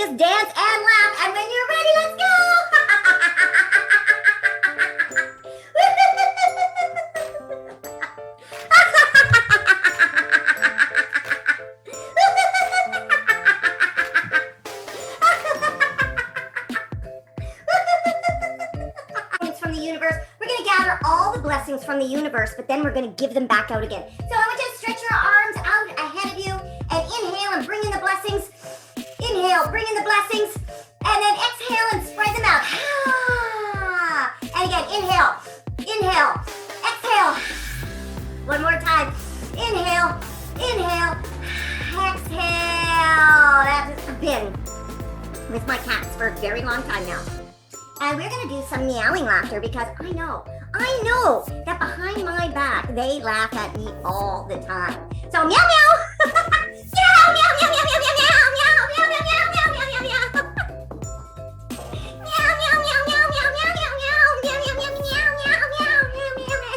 just dance and laugh. And when you're ready, let's go. From the universe. We're going to gather all the blessings from the universe, but then we're going to give them back out again. So I want you to stretch your arms out ahead of you and inhale and bring in the blessings. Inhale, bring in the blessings, and then exhale and spread them out. And again, inhale, inhale, exhale. One more time. Inhale, inhale, exhale. That's been with my cats for a very long time now. And we're going to do some meowing laughter because I know that behind my back, they laugh at me all the time. So meow, meow. Meow, meow, meow, meow, meow, meow, meow, meow, meow, meow, meow, meow, meow, meow, meow. Meow, meow, meow, meow, meow, meow, meow, meow, meow, meow, meow, meow, meow, meow.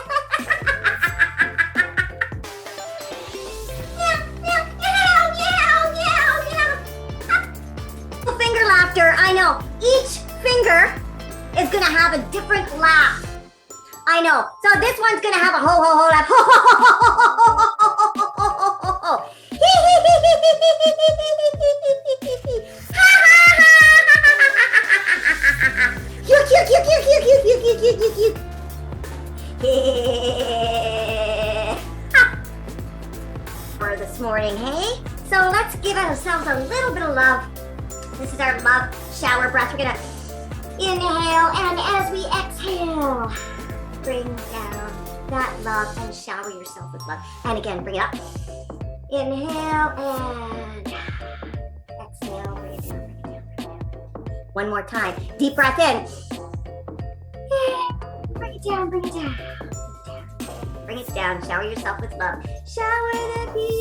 Finger laughter, I know. Each finger is gonna have a different laugh. I know. So this one's gonna have a ho ho ho laugh. Ho ho ho ho ho ho ho ho ho ho ho. Hee hee hee hee hee hee hee hee hee. Ha ha ha ha ha. Cute cute cute cute cute cute cute cute cute cute. For this morning, hey? So let's give ourselves a little bit of love. This is our love shower breath. We're gonna inhale, and as we exhale, bring down that love and shower yourself with love. And again, bring it up. Inhale and exhale. Bring it down, bring it down, bring it down. One more time. Deep breath in. Bring it down, bring it down. Bring it down. Shower yourself with love. Shower the